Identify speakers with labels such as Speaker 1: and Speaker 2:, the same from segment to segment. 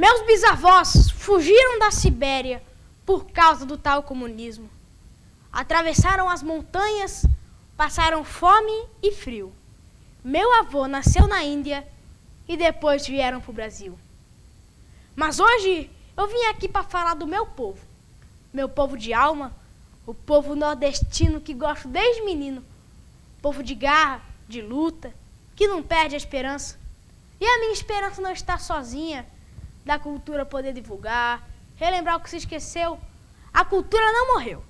Speaker 1: Meus bisavós fugiram da Sibéria por causa do tal comunismo. Atravessaram as montanhas, passaram fome e frio. Meu avô nasceu na Índia e depois vieram para o Brasil. Mas hoje eu vim aqui para falar do meu povo de alma, o povo nordestino que gosto desde menino, povo de garra, de luta, que não perde a esperança. E a minha esperança não está sozinha, da cultura poder divulgar, relembrar o que se esqueceu. A cultura não morreu.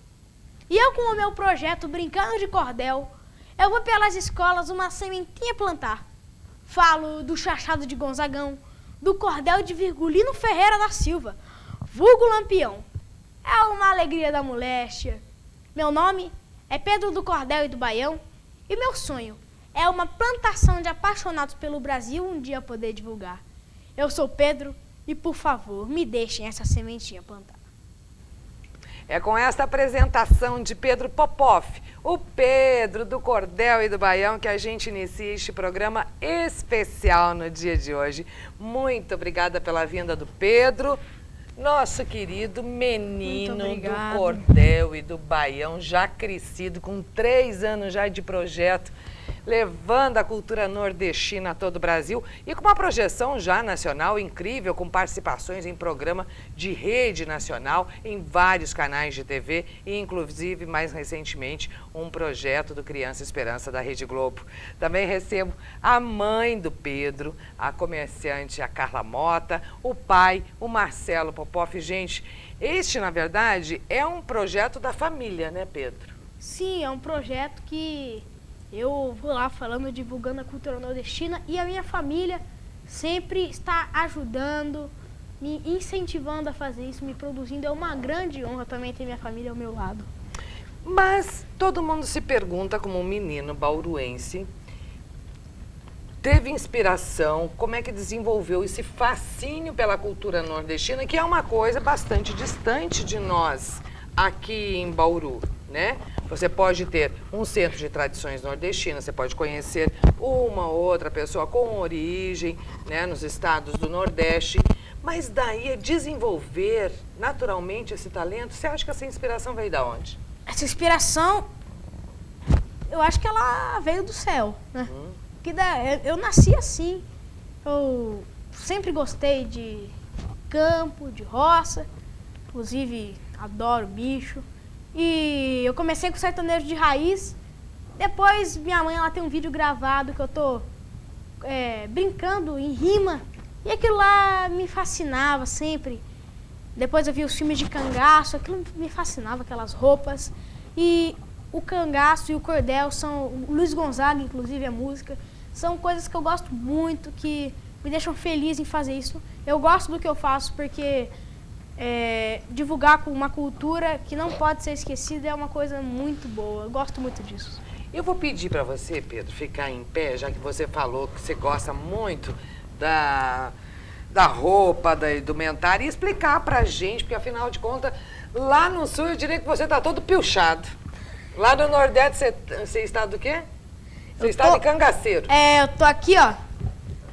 Speaker 1: E eu, com o meu projeto Brincando de Cordel, eu vou pelas escolas uma sementinha plantar. Falo do Chachado de Gonzagão, do cordel de Virgulino Ferreira da Silva, vulgo Lampião. É uma alegria da moléstia. Meu nome é Pedro do Cordel e do Baião, e meu sonho é uma plantação de apaixonados pelo Brasil um dia poder divulgar. Eu sou Pedro e, por favor, me deixem essa sementinha plantar.
Speaker 2: É com esta apresentação de Pedro Popov, o Pedro do Cordel e do Baião, que a gente inicia este programa especial no dia de hoje. Muito obrigada pela vinda do Pedro, nosso querido menino do Cordel e do Baião, já crescido, com 3 anos já de projeto, levando a cultura nordestina a todo o Brasil e com uma projeção já nacional incrível, com participações em programa de rede nacional, em vários canais de TV e, inclusive, mais recentemente, um projeto do Criança Esperança da Rede Globo. Também recebo a mãe do Pedro, a comerciante, a Carla Mota, o pai, o Marcelo Popov. Gente, este, na verdade, é um projeto da família, né, Pedro?
Speaker 1: Sim, é um projeto que eu vou lá falando, divulgando a cultura nordestina, e a minha família sempre está ajudando, me incentivando a fazer isso, me produzindo. É uma grande honra também ter minha família ao meu lado.
Speaker 2: Mas todo mundo se pergunta, como um menino bauruense, teve inspiração, como é que desenvolveu esse fascínio pela cultura nordestina, que é uma coisa bastante distante de nós aqui em Bauru, né? Você pode ter um centro de tradições nordestinas, você pode conhecer uma ou outra pessoa com origem, né, nos estados do Nordeste, mas daí desenvolver naturalmente esse talento, você acha que essa inspiração veio de onde?
Speaker 1: Essa inspiração, eu acho que ela veio do céu, né? Eu nasci assim, eu sempre gostei de campo, de roça, inclusive adoro bicho. E eu comecei com sertanejo de raiz. Depois minha mãe, ela tem um vídeo gravado que eu tô brincando em rima. E aquilo lá me fascinava sempre. Depois eu vi os filmes de cangaço, aquilo me fascinava, aquelas roupas. E o cangaço e o cordel são, o Luiz Gonzaga, inclusive, a música, são coisas que eu gosto muito, que me deixam feliz em fazer isso. Eu gosto do que eu faço porque divulgar uma cultura que não pode ser esquecida é uma coisa muito boa. Eu gosto muito disso.
Speaker 2: Eu vou pedir para você, Pedro, ficar em pé, já que você falou que você gosta muito da roupa, da indumentária, e explicar pra gente, porque afinal de contas, lá no sul eu diria que você tá todo pilchado. Lá no Nordeste você está do quê? Você está de cangaceiro.
Speaker 1: Eu tô aqui, ó.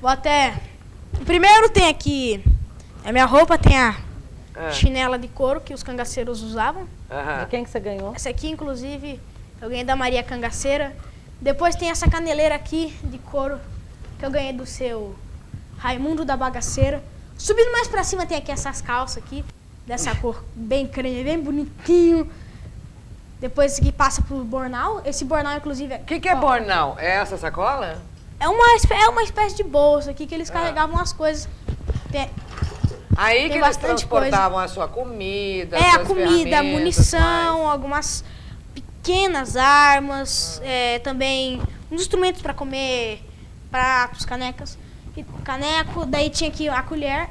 Speaker 1: Vou até... Primeiro tem aqui a minha roupa, tem a chinela de couro que os cangaceiros usavam.
Speaker 3: De quem que você ganhou?
Speaker 1: Essa aqui, inclusive, eu ganhei da Maria Cangaceira. Depois tem essa caneleira aqui de couro que eu ganhei do seu Raimundo da Bagaceira. Subindo mais pra cima tem aqui essas calças aqui, dessa cor bem creme, bem bonitinho. Depois esse aqui passa pro bornal. Esse bornal, inclusive...
Speaker 2: O que é bornal? É essa sacola?
Speaker 1: É uma espécie de bolsa aqui que eles carregavam as coisas.
Speaker 2: Aí que eles transportavam a sua comida,
Speaker 1: a comida, munição, algumas pequenas armas, também uns instrumentos para comer, pratos, canecas. Caneco, daí tinha aqui a colher.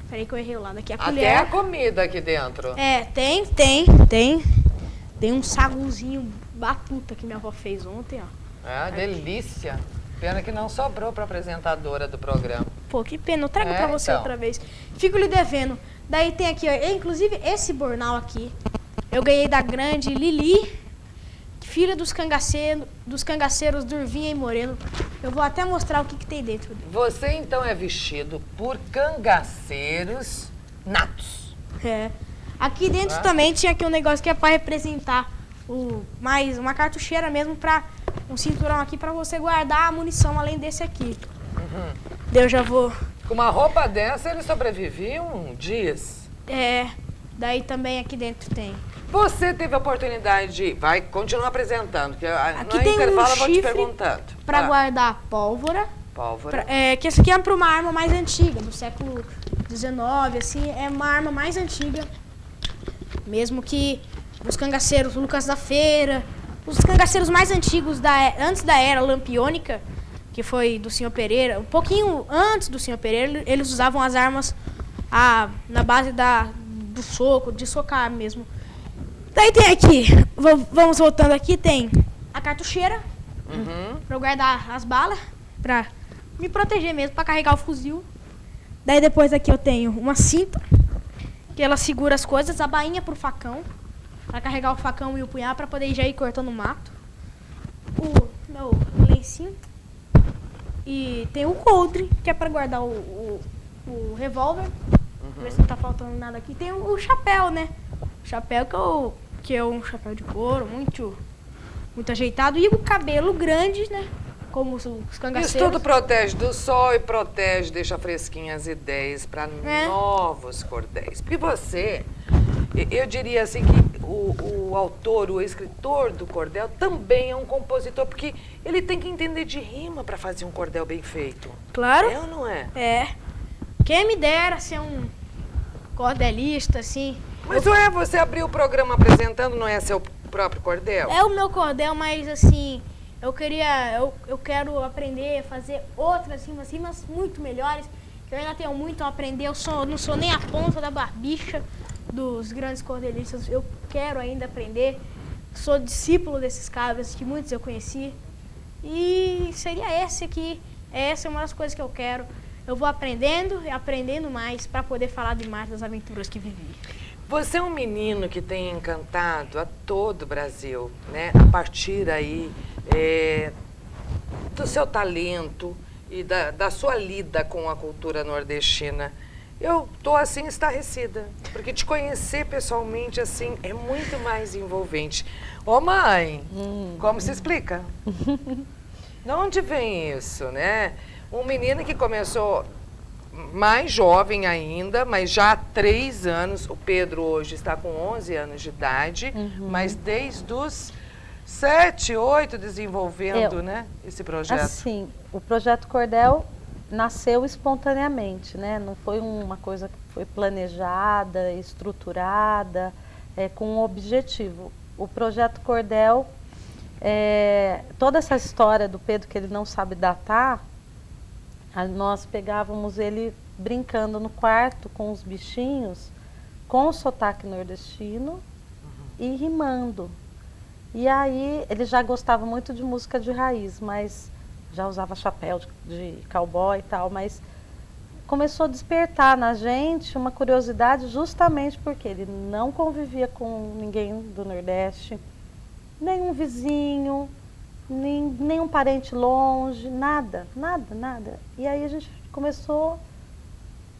Speaker 1: Peraí que eu errei o lado aqui, a colher.
Speaker 2: Até a comida aqui dentro.
Speaker 1: Tem um saguzinho batuta que minha avó fez ontem, ó.
Speaker 2: Delícia. Pena que não sobrou para apresentadora do programa.
Speaker 1: Pô, que pena. Eu trago para você outra vez. Fico lhe devendo. Daí tem aqui, ó, inclusive esse bornal aqui, eu ganhei da grande Lili, filha dos cangaceiros Durvinha e Moreno. Eu vou até mostrar o que tem dentro dele.
Speaker 2: Você então é vestido por cangaceiros natos.
Speaker 1: É. Aqui dentro também tinha aqui um negócio que é para representar mais uma cartucheira mesmo, para um cinturão aqui para você guardar a munição além desse aqui. Eu já vou...
Speaker 2: Com uma roupa dessa eles sobreviviam dias.
Speaker 1: É, daí também aqui dentro tem.
Speaker 2: Você teve a oportunidade de... Vai continuar apresentando, que
Speaker 1: Aqui
Speaker 2: no
Speaker 1: tem
Speaker 2: intervalo eu
Speaker 1: um
Speaker 2: vou te
Speaker 1: chifre
Speaker 2: perguntando.
Speaker 1: para guardar pólvora.
Speaker 2: Pólvora.
Speaker 1: Que essa aqui é para uma arma mais antiga, do século XIX, assim, é uma arma mais antiga. Mesmo que os cangaceiros Lucas da Feira, os cangaceiros mais antigos, antes da era lampiônica, que foi do Senhor Pereira, um pouquinho antes do Senhor Pereira, eles usavam as armas na base do soco, de socar mesmo. Daí tem aqui, vamos voltando aqui, tem a cartucheira, para eu guardar as balas, para me proteger mesmo, para carregar o fuzil. Daí depois aqui eu tenho uma cinta, que ela segura as coisas, a bainha pro facão, para carregar o facão e o punhal, para poder já ir cortando o mato. O meu lencinho. E tem o coldre, que é para guardar o revólver. Ver se não tá faltando nada aqui. Tem o chapéu, né? O chapéu que é um chapéu de couro, muito ajeitado. E o cabelo grande, né? Como os cangaceiros.
Speaker 2: Isso tudo protege do sol e protege, deixa fresquinhas ideias para novos cordéis. Porque você, eu diria assim que o autor, o escritor do cordel também é um compositor, porque ele tem que entender de rima para fazer um cordel bem feito.
Speaker 1: Claro.
Speaker 2: É ou não é?
Speaker 1: É. Quem me dera ser um cordelista, assim.
Speaker 2: Mas você abriu o programa apresentando, não é seu próprio cordel?
Speaker 1: É o meu cordel, mas assim, eu quero aprender a fazer outras rimas muito melhores, que eu ainda tenho muito a aprender. Não sou nem a ponta da barbicha dos grandes cordelistas, eu quero ainda aprender. Sou discípulo desses caras, que muitos eu conheci. E seria essa é uma das coisas que eu quero. Eu vou aprendendo e aprendendo mais para poder falar demais das aventuras que vivi.
Speaker 2: Você é um menino que tem encantado a todo o Brasil, né? A partir aí do seu talento e da sua lida com a cultura nordestina. Eu tô assim estarrecida, porque te conhecer pessoalmente assim é muito mais envolvente. Ô mãe, como se explica? De onde vem isso, né? Um menino que começou mais jovem ainda, mas já há 3 anos. O Pedro hoje está com 11 anos de idade, mas desde os 7, 8 desenvolvendo, né, esse projeto.
Speaker 3: Assim, o Projeto Cordel nasceu espontaneamente, né? Não foi uma coisa que foi planejada, estruturada, com um objetivo. O Projeto Cordel, toda essa história do Pedro que ele não sabe datar, nós pegávamos ele brincando no quarto com os bichinhos, com o sotaque nordestino e rimando. E aí ele já gostava muito de música de raiz, mas já usava chapéu de cowboy e tal, mas começou a despertar na gente uma curiosidade justamente porque ele não convivia com ninguém do Nordeste, nenhum vizinho, nenhum parente longe, nada. E aí a gente começou,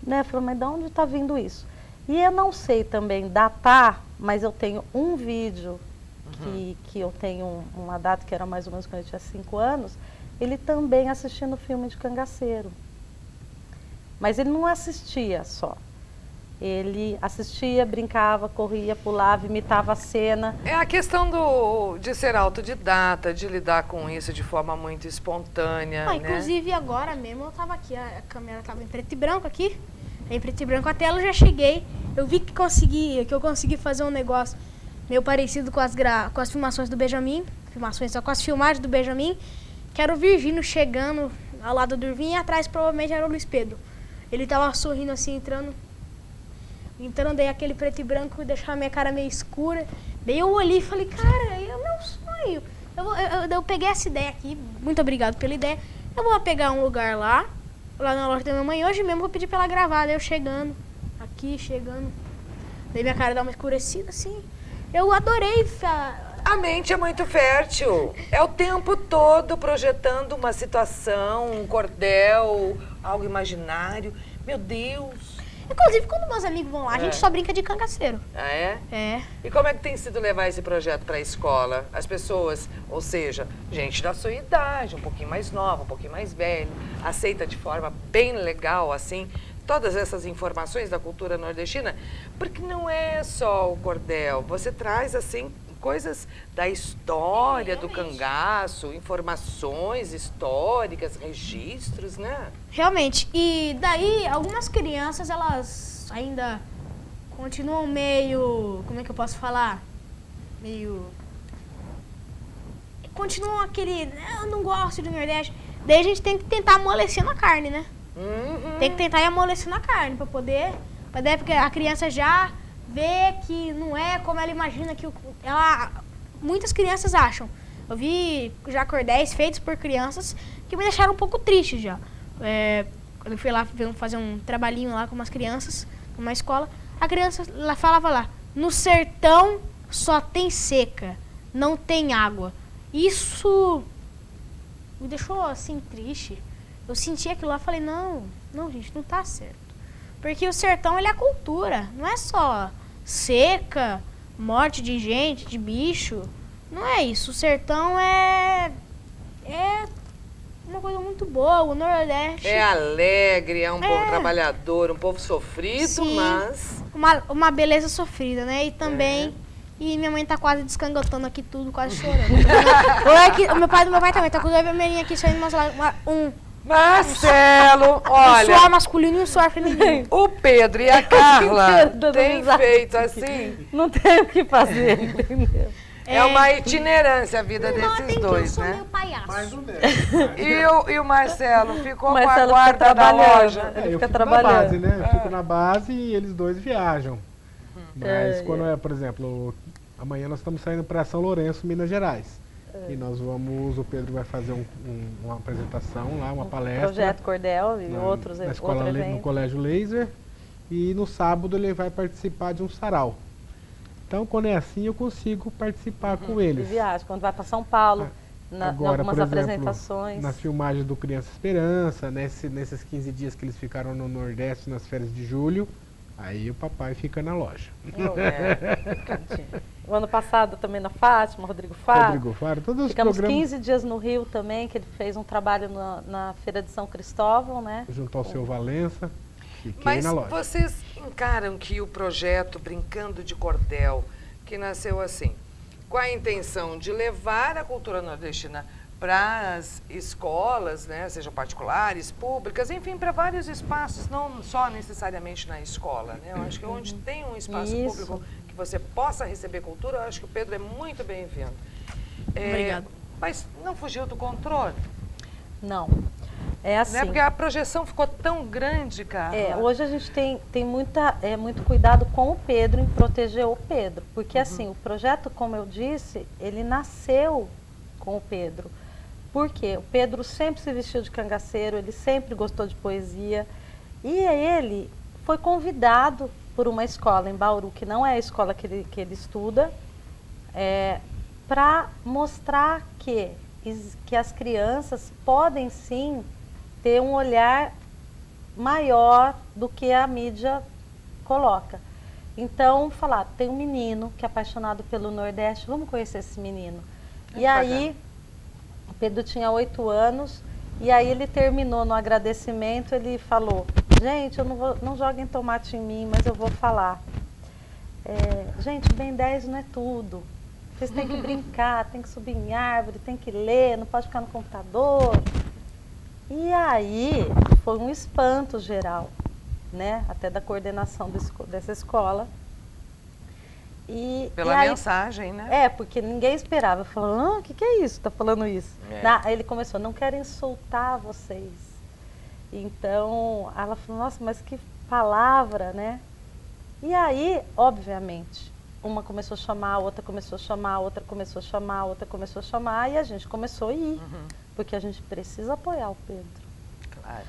Speaker 3: né, falou, mas de onde está vindo isso? E eu não sei também datar, mas eu tenho um vídeo que eu tenho uma data que era mais ou menos quando eu tinha 5 anos, ele também assistindo filme de cangaceiro. Mas ele não assistia só. Ele assistia, brincava, corria, pulava, imitava a cena.
Speaker 2: É a questão de ser autodidata, de lidar com isso de forma muito espontânea, né?
Speaker 1: Inclusive agora mesmo eu estava aqui, a câmera estava em preto e branco aqui. Em preto e branco a tela, eu já cheguei. Eu vi que eu consegui fazer um negócio meio parecido com as filmações do Benjamin. Com as filmagens do Benjamin. Que era o Virgínio chegando ao lado do Irving e atrás provavelmente era o Luiz Pedro. Ele tava sorrindo assim, entrando, daí aquele preto e branco deixava a minha cara meio escura. Daí eu olhei e falei, cara, é o meu sonho. Eu peguei essa ideia aqui, muito obrigado pela ideia. Eu vou pegar um lugar lá na loja da minha mãe, hoje mesmo vou pedir pra ela gravar. Daí eu chegando, daí minha cara dá uma escurecida assim. Eu adorei
Speaker 2: A mente é muito fértil. É o tempo todo projetando uma situação, um cordel, algo imaginário. Meu Deus.
Speaker 1: Inclusive, quando meus amigos vão lá, a gente só brinca de cangaceiro.
Speaker 2: Ah, é?
Speaker 1: É.
Speaker 2: E como é que tem sido levar esse projeto para a escola? As pessoas, ou seja, gente da sua idade, um pouquinho mais nova, um pouquinho mais velha, aceita de forma bem legal, assim, todas essas informações da cultura nordestina? Porque não é só o cordel, você traz, assim, coisas da história do cangaço, informações históricas, registros, né?
Speaker 1: Realmente. E daí, algumas crianças, elas ainda continuam meio... Como é que eu posso falar? Meio... Continuam aquele... Eu não gosto do Nordeste. Daí a gente tem que tentar amolecer na carne, né? Tem que tentar ir amolecendo a carne pra poder... Porque a criança já vê que não é como ela imagina que muitas crianças acham. Eu vi já cordéis feitos por crianças que me deixaram um pouco triste já. Quando eu fui lá fazer um trabalhinho lá com umas crianças, numa escola, a criança falava lá, no sertão só tem seca, não tem água. Isso me deixou assim triste. Eu senti aquilo lá e falei, não, gente, não tá certo. Porque o sertão, ele é a cultura, não é só seca, morte de gente, de bicho. Não é isso. O sertão é uma coisa muito boa. O Nordeste...
Speaker 2: É alegre, é um povo trabalhador, um povo sofrido,
Speaker 1: sim,
Speaker 2: mas...
Speaker 1: Uma beleza sofrida, né? E também... E minha mãe tá quase descangotando aqui tudo, quase chorando. O meu pai também tá com o dois vermelhinhos aqui, saindo
Speaker 2: Marcelo,
Speaker 1: um
Speaker 2: olha...
Speaker 1: suor masculino e um suor feminino.
Speaker 2: O Pedro e a Carla têm feito assim...
Speaker 3: Não tem o que fazer, entendeu?
Speaker 2: É uma itinerância a vida desses dois,
Speaker 1: eu
Speaker 2: né?
Speaker 1: sou meio palhaço.
Speaker 4: Mais ou menos.
Speaker 2: E o Marcelo ficou com a
Speaker 3: Marcelo fica
Speaker 2: guarda da
Speaker 3: trabalhando.
Speaker 2: loja.
Speaker 3: Ele
Speaker 4: Eu
Speaker 3: fica
Speaker 4: fico
Speaker 3: trabalhando.
Speaker 4: na base, né? Eu fico na base e eles dois viajam. Mas quando por exemplo, amanhã nós estamos saindo para São Lourenço, Minas Gerais. E nós o Pedro vai fazer uma apresentação lá, uma palestra.
Speaker 3: Projeto Cordel e outros
Speaker 4: na escola, no
Speaker 3: eventos.
Speaker 4: Colégio Laser. E no sábado ele vai participar de um sarau. Então, quando é assim, eu consigo participar com
Speaker 3: De
Speaker 4: eles.
Speaker 3: viagem, quando vai para São Paulo, em algumas
Speaker 4: por exemplo,
Speaker 3: apresentações.
Speaker 4: nas filmagens do Criança Esperança, nesses 15 dias que eles ficaram no Nordeste, nas férias de julho, aí o papai fica na loja.
Speaker 3: O ano passado também na Fátima, Rodrigo Faro.
Speaker 4: Todos os
Speaker 3: Ficamos
Speaker 4: programas
Speaker 3: 15 dias no Rio também, que ele fez um trabalho na Feira de São Cristóvão, né?
Speaker 4: junto ao seu Valença. Fiquei
Speaker 2: Mas
Speaker 4: na loja.
Speaker 2: vocês encaram que o projeto Brincando de Cordel, que nasceu assim, com a intenção de levar a cultura nordestina para as escolas, né, sejam particulares, públicas, enfim, para vários espaços, não só necessariamente na escola, né? Eu acho que onde tem um espaço público que você possa receber cultura, eu acho que o Pedro é muito bem-vindo.
Speaker 1: Obrigada.
Speaker 2: Mas não fugiu do controle?
Speaker 3: Não. É assim.
Speaker 2: Né? Porque a projeção ficou tão grande, cara.
Speaker 3: Hoje a gente tem muito cuidado com o Pedro, em proteger o Pedro. Porque assim, o projeto, como eu disse, ele nasceu com o Pedro. Por quê? O Pedro sempre se vestiu de cangaceiro, ele sempre gostou de poesia. E ele foi convidado por uma escola em Bauru, que não é a escola que ele estuda, para mostrar que as crianças podem sim ter um olhar maior do que a mídia coloca. Então, falar, tem um menino que é apaixonado pelo Nordeste, vamos conhecer esse menino. E aí, o Pedro tinha 8 anos, e aí ele terminou no agradecimento, ele falou, gente, eu não joguem tomate em mim, mas eu vou falar. Gente, Ben 10 não é tudo. Vocês têm que brincar, tem que subir em árvore, tem que ler, não pode ficar no computador. E aí, foi um espanto geral, né? Até da coordenação dessa escola.
Speaker 2: Pela mensagem, né?
Speaker 3: Porque ninguém esperava. Falou, o que é isso? Tá falando isso? Aí ele começou, não quero insultar vocês. Então, ela falou, nossa, mas que palavra, né? E aí, obviamente, uma começou a chamar, a outra começou a chamar, a outra começou a chamar, a outra começou a chamar, e a gente começou a ir. Porque a gente precisa apoiar o Pedro.
Speaker 2: Claro.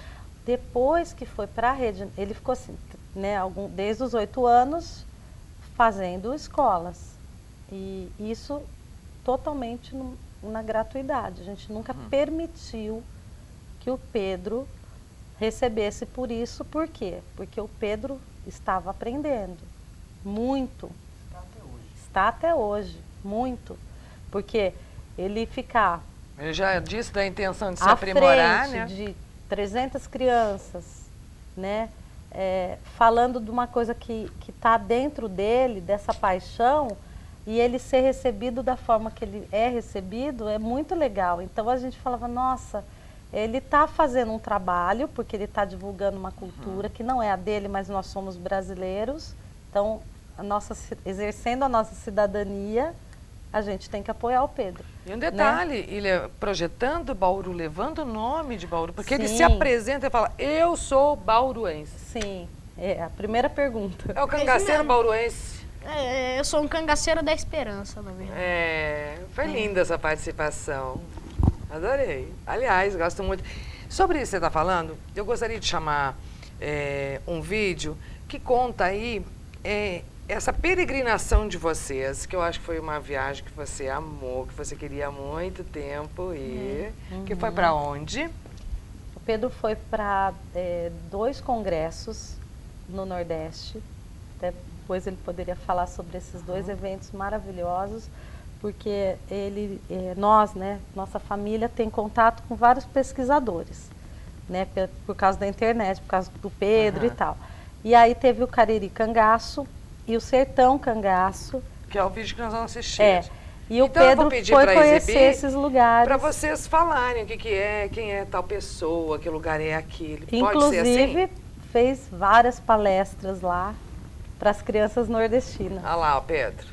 Speaker 3: Depois que foi para a rede, ele ficou assim, né, desde os 8 anos, fazendo escolas. E isso totalmente na gratuidade. A gente nunca permitiu que o Pedro recebesse por isso. Por quê? Porque o Pedro estava aprendendo muito. Está até hoje, muito. Porque ele ficar
Speaker 2: Ele já disse da intenção de se
Speaker 3: à
Speaker 2: aprimorar,
Speaker 3: frente
Speaker 2: né?
Speaker 3: de 300 crianças, né? Falando de uma coisa que está dentro dele, dessa paixão, e ele ser recebido da forma que ele é recebido, é muito legal. Então a gente falava, nossa, ele está fazendo um trabalho, porque ele está divulgando uma cultura que não é a dele, mas nós somos brasileiros. Então, exercendo a nossa cidadania, a gente tem que apoiar o Pedro.
Speaker 2: E um detalhe, ele é projetando Bauru, levando o nome de Bauru, porque ele
Speaker 3: Sim.
Speaker 2: se apresenta e fala, eu sou bauruense.
Speaker 3: Sim, é a primeira pergunta.
Speaker 2: É o cangaceiro bauruense.
Speaker 1: Eu sou um cangaceiro da esperança, na verdade.
Speaker 2: Foi linda essa participação. Adorei. Aliás, gosto muito. Sobre isso que você está falando, eu gostaria de chamar um vídeo que conta aí essa peregrinação de vocês, que eu acho que foi uma viagem que você amou, que você queria há muito tempo ir. Que foi para onde?
Speaker 3: O Pedro foi para 2 congressos no Nordeste. Até depois ele poderia falar sobre esses 2 eventos maravilhosos, porque nós, né, nossa família tem contato com vários pesquisadores, né, por causa da internet, por causa do Pedro e tal. E aí teve o Cariri Cangaço e o Sertão Cangaço.
Speaker 2: Que é o vídeo que nós vamos assistir.
Speaker 3: E o
Speaker 2: Então, eu vou
Speaker 3: Pedro
Speaker 2: pedir
Speaker 3: foi
Speaker 2: pra
Speaker 3: conhecer
Speaker 2: exibir,
Speaker 3: esses lugares.
Speaker 2: para vocês falarem o que é, quem é tal pessoa, que lugar é aquele. Pode
Speaker 3: Inclusive,
Speaker 2: ser assim?
Speaker 3: fez várias palestras lá para as crianças nordestinas.
Speaker 2: Olha lá, ó, Pedro.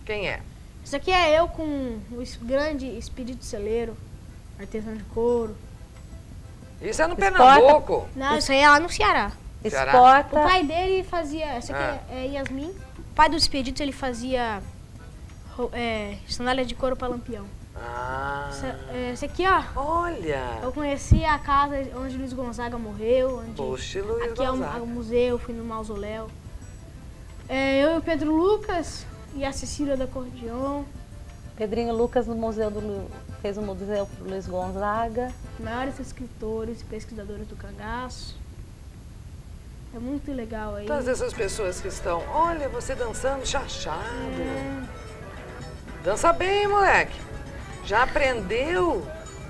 Speaker 2: Quem é?
Speaker 1: Isso aqui é eu com o grande espírito celeiro, artesão de couro.
Speaker 2: Isso é no
Speaker 3: Exporta-
Speaker 2: Pernambuco.
Speaker 1: Não, isso aí é lá no Ceará.
Speaker 2: Ceará?
Speaker 1: O
Speaker 3: Exporta.
Speaker 1: pai dele fazia... Essa aqui é Yasmin. O pai do espírito, ele fazia sandália de couro para Lampião.
Speaker 2: Ah,
Speaker 1: Esse aqui, ó,
Speaker 2: olha.
Speaker 1: eu conheci a casa onde Luiz Gonzaga morreu. Onde
Speaker 2: Poxa, Luiz
Speaker 1: aqui é
Speaker 2: Gonzaga.
Speaker 1: o museu, fui no mausoléu. Eu e o Pedro Lucas e a Cecília do acordeon.
Speaker 3: Pedrinho Lucas fez o museu pro Luiz Gonzaga.
Speaker 1: Maiores escritores e pesquisadores do cangaço. É muito legal aí.
Speaker 2: Todas essas pessoas que estão, olha, você dançando chachado. Dança bem, moleque. Já aprendeu?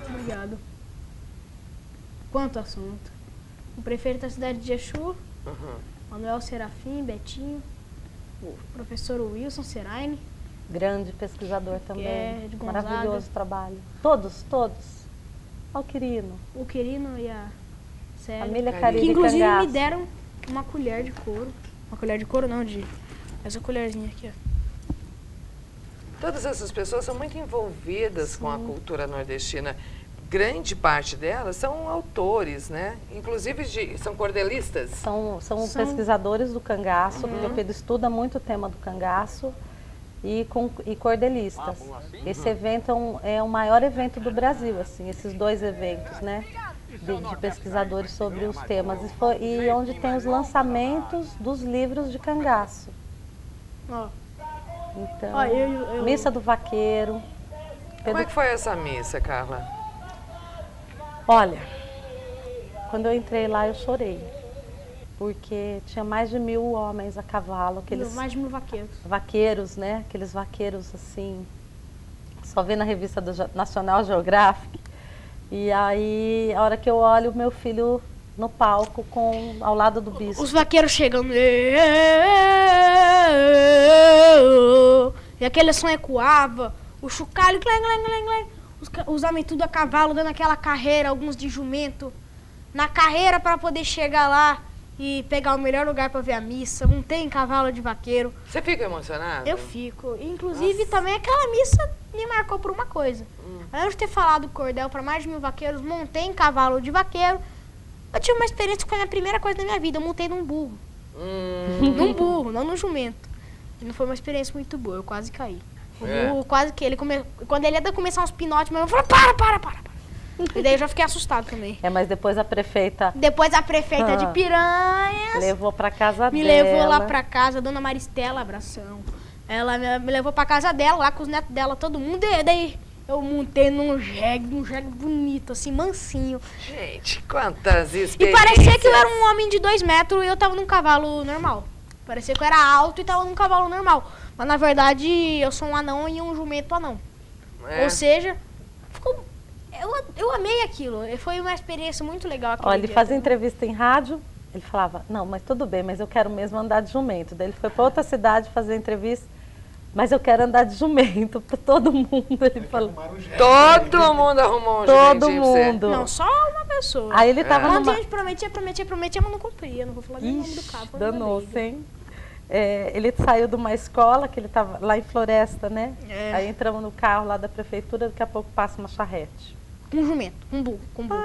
Speaker 1: Obrigado. Quanto assunto. O prefeito da cidade de Exu, Manuel Serafim, Betinho, o professor Wilson Seraine.
Speaker 3: Grande pesquisador também.
Speaker 1: é de Gonzaga.
Speaker 3: Maravilhoso trabalho. Todos. Olha o Quirino.
Speaker 1: O Quirino e a Célia.
Speaker 3: Família
Speaker 2: Que
Speaker 3: Cariri
Speaker 1: Que inclusive
Speaker 3: Cangaço.
Speaker 1: me deram uma colher de couro. Uma colher de couro não, essa colherzinha aqui, ó.
Speaker 2: Todas essas pessoas são muito envolvidas com a cultura nordestina. Grande parte delas são autores, né? Inclusive são cordelistas.
Speaker 3: São pesquisadores do cangaço, porque o Pedro estuda muito o tema do cangaço e cordelistas. Esse evento é o maior evento do Brasil, assim, esses 2 eventos, né? De pesquisadores sobre os temas. E onde tem os lançamentos dos livros de cangaço.
Speaker 1: Ó.
Speaker 3: Então,
Speaker 1: Ó, eu-
Speaker 3: Missa do Vaqueiro.
Speaker 2: Como
Speaker 3: Pedro-
Speaker 2: é que foi essa missa, Carla?
Speaker 3: Olha, quando eu entrei lá eu chorei, porque tinha mais de 1000 homens a cavalo, aqueles
Speaker 1: Mais de 1000 vaqueiros.
Speaker 3: vaqueiros, né? Aqueles vaqueiros assim, só vê na revista do National Geographic. E aí, a hora que eu olho o meu filho no palco ao lado do bispo.
Speaker 1: Os vaqueiros chegando. E aquele som ecoava. O chocalho. Os homens tudo a cavalo, dando aquela carreira, alguns de jumento. Na carreira para poder chegar lá e pegar o melhor lugar para ver a missa. Não tem cavalo de vaqueiro.
Speaker 2: Você fica emocionado?
Speaker 1: Eu fico. Inclusive, também aquela missa me marcou por uma coisa. Além de ter falado cordel para mais de 1000 vaqueiros, montei em cavalo de vaqueiro. Eu tive uma experiência que foi a minha primeira coisa da minha vida. Eu montei num burro. Num burro, não num jumento. E não foi uma experiência muito boa, eu quase caí. O burro quase que quando ele ia começar uns pinotes, mas eu falei, para. E daí eu já fiquei assustado também.
Speaker 3: Mas depois a prefeita
Speaker 1: Depois a prefeita de Piranhas
Speaker 3: levou para casa
Speaker 1: me
Speaker 3: dela.
Speaker 1: levou lá pra casa, a dona Maristela, abração. Ela me levou pra casa dela, lá com os netos dela, todo mundo. E daí eu montei num jegue bonito, assim, mansinho.
Speaker 2: Gente, quantas
Speaker 1: E
Speaker 2: experiências.
Speaker 1: parecia que eu era um homem de 2 metros e eu tava num cavalo normal. Parecia que eu era alto e tava num cavalo normal. Mas na verdade eu sou um anão e um jumento anão.
Speaker 2: É.
Speaker 1: Ou seja, eu amei aquilo. Foi uma experiência muito legal.
Speaker 3: Olha, ele fazia entrevista em rádio, ele falava, não, mas tudo bem, mas eu quero mesmo andar de jumento. Daí ele foi para outra cidade fazer entrevista, mas eu quero andar de jumento, para todo mundo. Ele falou,
Speaker 2: Todo mundo arrumou um
Speaker 3: todo
Speaker 2: jumentinho pra você.
Speaker 3: mundo.
Speaker 1: Não, só uma pessoa.
Speaker 3: Aí ele tava
Speaker 1: Quando a
Speaker 3: numa...
Speaker 1: gente prometia, mas não cumpria. Não vou falar nem o nome do carro.
Speaker 3: Danou-se, hein? Ele saiu de uma escola, que ele estava lá em Floresta, né?
Speaker 1: É.
Speaker 3: Aí entramos no carro lá da prefeitura, daqui a pouco passa uma charrete.
Speaker 1: Um jumento, um burro, com um burro.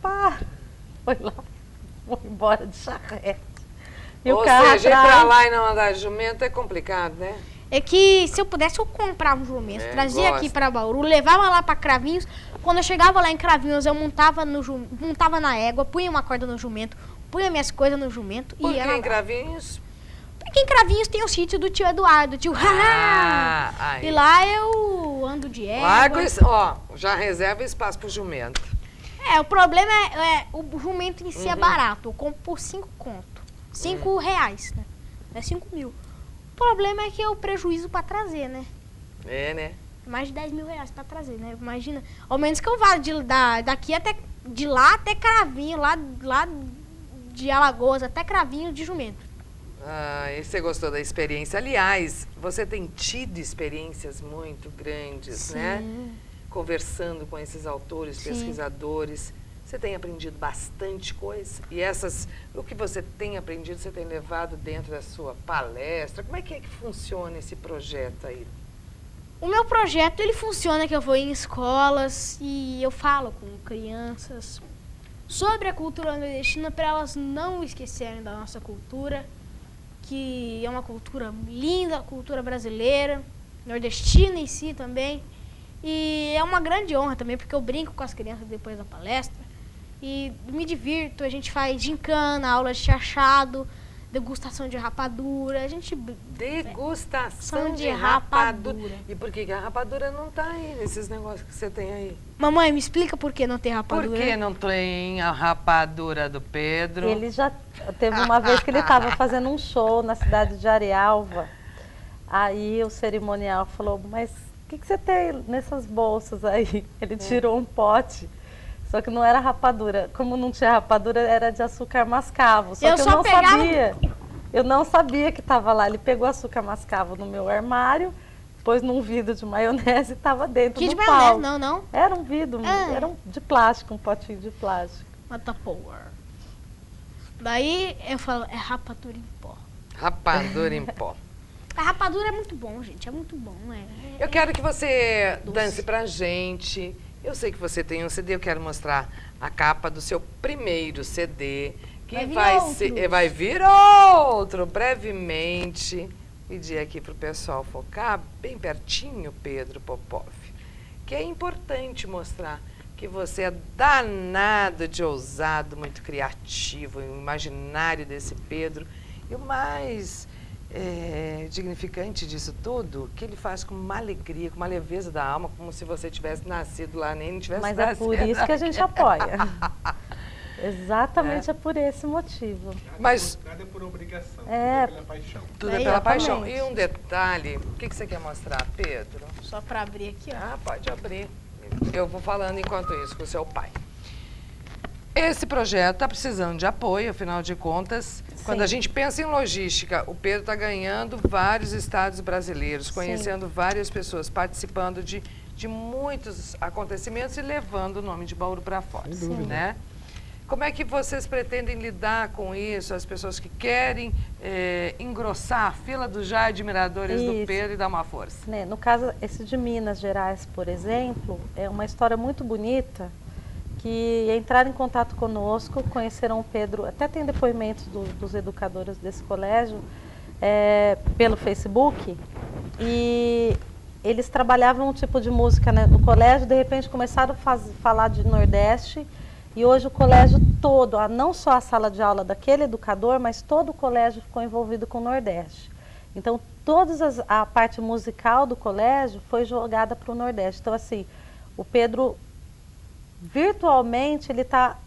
Speaker 3: Para. Foi lá, foi embora de charrete. E
Speaker 2: Ou
Speaker 3: o carro
Speaker 2: seja, ir
Speaker 3: atrás...
Speaker 2: pra lá e não andar de jumento é complicado, né?
Speaker 1: É que se eu pudesse, eu comprava um jumento, trazia
Speaker 2: gosta.
Speaker 1: aqui pra Bauru, levava lá pra Cravinhos. Quando eu chegava lá em Cravinhos, eu montava na égua, punha uma corda no jumento, punha minhas coisas no jumento
Speaker 2: Por
Speaker 1: e
Speaker 2: que
Speaker 1: ia lá.
Speaker 2: em Cravinhos?
Speaker 1: Porque em Cravinhos tem o sítio do tio Eduardo, tio Haha.
Speaker 2: Aí.
Speaker 1: E lá eu ando de égua.
Speaker 2: Larga ó, já reserva espaço pro jumento.
Speaker 1: O problema é o jumento em si é barato. Eu compro por 5 conto. 5 reais, né? É 5 mil. O problema é que é o prejuízo pra trazer, né?
Speaker 2: É, né?
Speaker 1: Mais de 10 mil reais pra trazer, né? Imagina. Ao menos que eu vá daqui até... De lá até Cravinho, lá de Alagoas até Cravinho de jumento.
Speaker 2: Ah, e você gostou da experiência? Aliás, você tem tido experiências muito grandes, né? Conversando com esses autores,
Speaker 1: Sim.
Speaker 2: pesquisadores. Você tem aprendido bastante coisa. E o que você tem aprendido, você tem levado dentro da sua palestra. Como é que funciona esse projeto aí?
Speaker 1: O meu projeto, ele funciona que eu vou em escolas e eu falo com crianças sobre a cultura nordestina para elas não esquecerem da nossa cultura, que é uma cultura linda, a cultura brasileira, nordestina em si também. E é uma grande honra também, porque eu brinco com as crianças depois da palestra e me divirto. A gente faz gincana, aula de chachado, degustação de rapadura, a gente...
Speaker 2: Degustação
Speaker 1: de
Speaker 2: de rapadura.
Speaker 1: rapadura.
Speaker 2: E por que a rapadura não tá aí nesses negócios que você tem aí?
Speaker 1: Mamãe, me explica por que não tem rapadura.
Speaker 2: Por que não tem a rapadura do Pedro?
Speaker 3: Ele já teve uma vez que ele estava fazendo um show na cidade de Arialva. Aí o cerimonial falou, mas o que você tem nessas bolsas aí? Ele tirou um pote, só que não era rapadura. Como não tinha rapadura, era de açúcar mascavo. Só que eu não sabia. Eu não sabia que estava lá. Ele pegou açúcar mascavo no meu armário, pôs num vidro de maionese e estava dentro
Speaker 1: Que
Speaker 3: do
Speaker 1: de maionese?
Speaker 3: palco.
Speaker 1: Não.
Speaker 3: Era um vidro, era de plástico, um potinho de plástico.
Speaker 1: Matapower. Daí eu falo, é rapadura em pó.
Speaker 2: Rapadura em pó.
Speaker 1: A rapadura é muito bom, gente, é muito bom, né?
Speaker 2: Eu quero que você dance pra gente. Eu sei que você tem um CD, eu quero mostrar a capa do seu primeiro CD, que vai vir outro brevemente. Pedir aqui pro pessoal focar bem pertinho, Pedro Popov, que é importante mostrar que você é danado de ousado, muito criativo, o imaginário desse Pedro. E o mais dignificante disso tudo, que ele faz com uma alegria, com uma leveza da alma, como se você tivesse nascido lá, nem tivesse
Speaker 3: Mas
Speaker 2: nascido.
Speaker 3: é por isso que a gente apoia. Exatamente, é por esse motivo.
Speaker 2: Mas
Speaker 4: nada é por obrigação,
Speaker 3: É.
Speaker 4: tudo é pela paixão.
Speaker 2: tudo é
Speaker 1: Aí,
Speaker 2: pela
Speaker 1: ó,
Speaker 2: paixão.
Speaker 3: exatamente.
Speaker 2: E um detalhe, o que você quer mostrar, Pedro?
Speaker 1: Só pra abrir aqui, ó.
Speaker 2: Ah, pode abrir. Eu vou falando enquanto isso com o seu pai. Esse projeto está precisando de apoio, afinal de contas, quando a gente pensa em logística, o Pedro está ganhando vários estados brasileiros, conhecendo várias pessoas, participando de muitos acontecimentos e levando o nome de Bauru para fora,
Speaker 4: Sem dúvida.
Speaker 2: né? Como é que vocês pretendem lidar com isso, as pessoas que querem engrossar a fila dos já admiradores do
Speaker 3: Isso.
Speaker 2: Pedro e dar uma força?
Speaker 3: Né, no caso, esse de Minas Gerais, por exemplo, é uma história muito bonita, que entraram em contato conosco, conheceram o Pedro, até tem depoimentos dos educadores desse colégio, pelo Facebook, e eles trabalhavam um tipo de música, né, no colégio, de repente começaram a falar de Nordeste, e hoje o colégio todo, não só a sala de aula daquele educador, mas todo o colégio ficou envolvido com o Nordeste. Então, a parte musical do colégio foi jogada para o Nordeste. Então, assim, o Pedro, virtualmente, ele está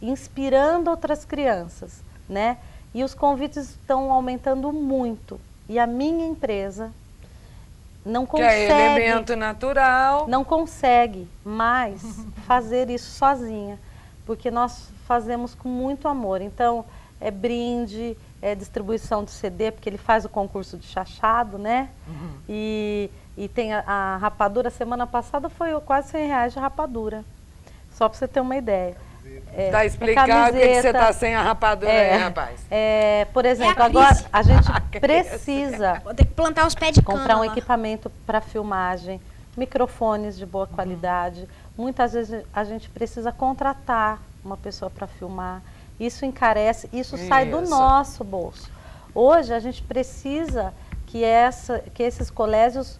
Speaker 3: inspirando outras crianças, né? E os convites estão aumentando muito. E a minha empresa não consegue...
Speaker 2: Que é elemento natural.
Speaker 3: Não consegue mais fazer isso sozinha, porque nós fazemos com muito amor. Então, é brinde, é distribuição de CD, porque ele faz o concurso de chachado, né? E tem a rapadura. Semana passada foi quase R$100 de rapadura, só para você ter uma ideia.
Speaker 2: Tá explicado porque você tá sem a rapadura, rapaz?
Speaker 3: Por exemplo, agora a gente precisa
Speaker 1: Vou ter que plantar os pés de cana
Speaker 3: comprar um
Speaker 1: lá.
Speaker 3: equipamento para filmagem, microfones de boa qualidade. Muitas vezes a gente precisa contratar uma pessoa para filmar. Isso encarece, isso sai do nosso bolso. Hoje a gente precisa que esses colégios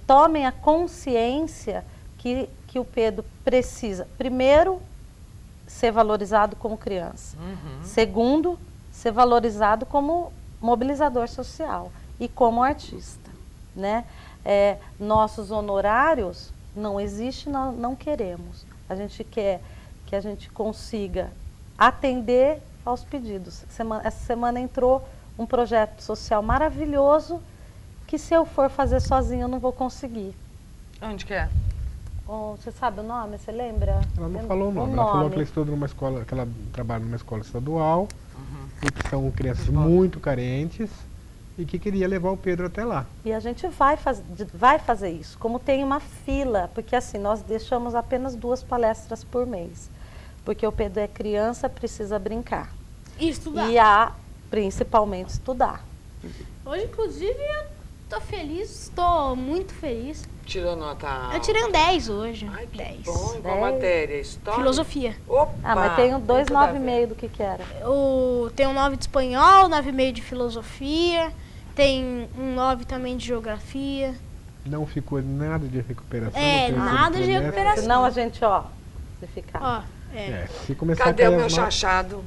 Speaker 3: tomem a consciência que o Pedro precisa, primeiro, ser valorizado como criança. Segundo, ser valorizado como mobilizador social e como artista, né? Nossos honorários não existem, não queremos. A gente quer que a gente consiga atender aos pedidos. Essa semana entrou um projeto social maravilhoso que, se eu for fazer sozinho, eu não vou conseguir.
Speaker 2: Onde que é?
Speaker 3: Você sabe o nome? Você lembra?
Speaker 4: Ela não falou o nome. Ela falou que ela estuda numa escola, que ela trabalha numa escola estadual, e que são crianças muito carentes, e que queria levar o Pedro até lá.
Speaker 3: E a gente vai fazer isso. Como tem uma fila, porque assim, nós deixamos apenas 2 palestras por mês. Porque o Pedro é criança, precisa brincar.
Speaker 1: E estudar.
Speaker 3: E principalmente estudar.
Speaker 1: Hoje, inclusive, eu tô feliz, estou muito feliz.
Speaker 2: Tirou nota alta.
Speaker 1: Eu tirei um 10 hoje.
Speaker 2: Ai, que
Speaker 1: 10.
Speaker 2: bom. Em qual matéria? História?
Speaker 1: Filosofia.
Speaker 2: Opa!
Speaker 3: Mas tem
Speaker 2: tem tudo a ver.
Speaker 3: 2,9,5 do que era.
Speaker 1: Tem um 9 de espanhol, 9,5 de filosofia, tem um 9 também de geografia.
Speaker 4: Não ficou nada de recuperação.
Speaker 1: Nada de recuperação.
Speaker 3: Senão a gente, se ficar.
Speaker 4: Se começar
Speaker 2: Cadê
Speaker 4: a
Speaker 2: o
Speaker 4: cair
Speaker 2: meu
Speaker 4: as notas-
Speaker 2: chachado?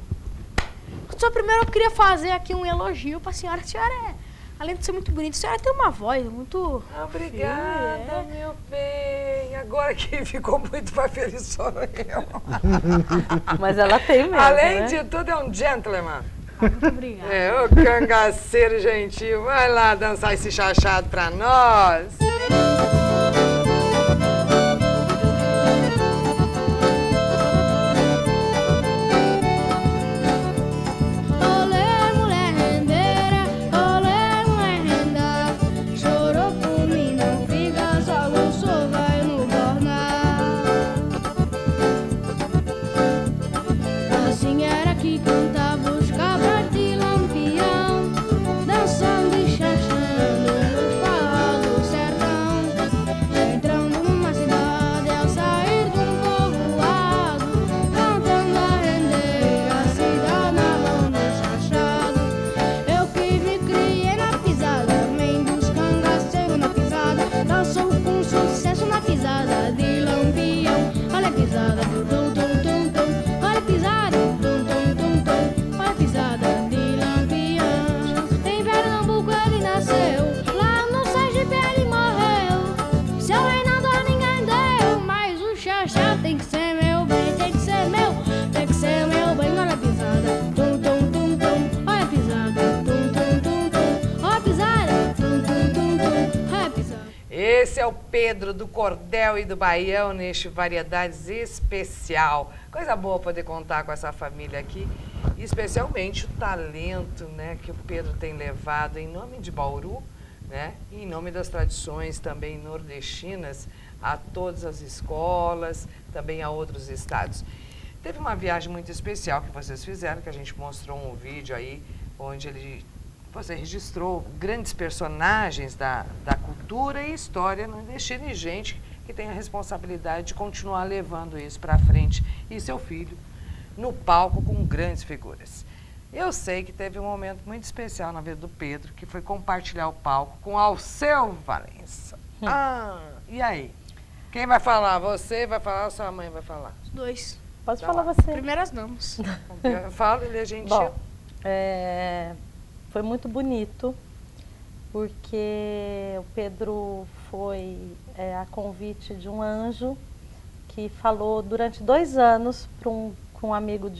Speaker 1: Só primeiro eu queria fazer aqui um elogio pra senhora. A senhora, além de ser muito bonita, a senhora tem uma voz muito...
Speaker 2: Obrigada, meu bem. Agora quem ficou muito mais feliz sou eu.
Speaker 3: Mas ela tem mesmo,
Speaker 2: Além
Speaker 3: né?
Speaker 2: de tudo, é um gentleman.
Speaker 1: Muito obrigada.
Speaker 2: Ô cangaceiro gentil. Vai lá dançar esse chachado pra nós.
Speaker 1: Olê, mulher rendeira, olê, mulher renda, chorou por mim, não fica só, o sol vai no bornar. Assim era que cantava os cabras de Lampião, dançando e chachando nos farol do sertão. Entrando numa cidade ao sair de um povoado, cantando a rendeira, a cidade na lona chachado. Eu que me criei na pisada, vem dos cangaceiros na pisada, dançou com sucesso na pisada de Lampião. Olha a pisada, tum tum tum tum, olha a pisada, tum tum tum tum, olha a pisada de Lampião. Em Pernambuco ele nasceu, lá no Sergipe ele morreu. Seu reinado a ninguém deu, mas o xaxá tem que ser meu bem, tem que ser meu, tem que ser meu bem. Olha a pisada, tum tum tum tum, olha a pisada, tum tum tum tum, olha a pisada, tum tum tum tum, olha a pisada.
Speaker 2: Esse é o Pedro do Cordel e do Baião neste Variedades Especial. Coisa boa poder contar com essa família aqui. E especialmente o talento, né, que o Pedro tem levado em nome de Bauru, né, e em nome das tradições também nordestinas a todas as escolas, também a outros estados. Teve uma viagem muito especial que vocês fizeram, que a gente mostrou um vídeo aí, onde você registrou grandes personagens da cultura e história nordestina e gente que tem a responsabilidade de continuar levando isso para frente, e seu filho no palco com grandes figuras. Eu sei que teve um momento muito especial na vida do Pedro, que foi compartilhar o palco com Alceu Valença. E aí? Quem vai falar? Você vai falar ou sua mãe vai falar?
Speaker 1: Os dois.
Speaker 3: Pode
Speaker 2: Tá
Speaker 3: falar
Speaker 2: lá.
Speaker 3: você.
Speaker 1: Primeiras damas.
Speaker 2: Fala, ele é gentil.
Speaker 3: Bom, foi muito bonito, porque o Pedro foi a convite de um anjo que falou durante 2 anos para um amigo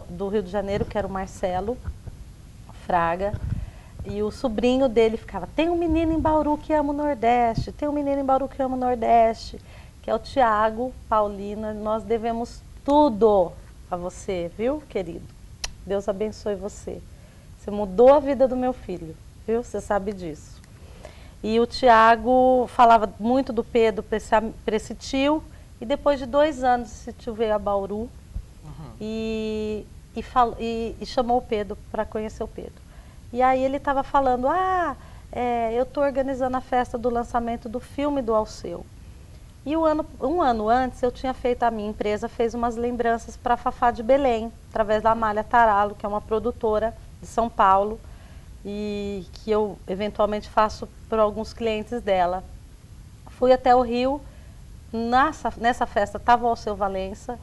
Speaker 3: do Rio de Janeiro, que era o Marcelo Fraga, e o sobrinho dele ficava, tem um menino em Bauru que ama o Nordeste, tem um menino em Bauru que ama o Nordeste, que é o Tiago Paulina. Nós devemos tudo a você, viu, querido? Deus abençoe você. Você mudou a vida do meu filho, viu? Você sabe disso. E o Tiago falava muito do Pedro para esse tio, e depois de 2 anos esse tio veio a Bauru e chamou o Pedro para conhecer o Pedro. E aí ele estava falando, eu estou organizando a festa do lançamento do filme do Alceu. E um ano antes, a minha empresa fez umas lembranças para a Fafá de Belém, através da Amália Taralo, que é uma produtora de São Paulo, e que eu eventualmente faço para alguns clientes dela. Fui até o Rio, nessa festa estava o Alceu Valença.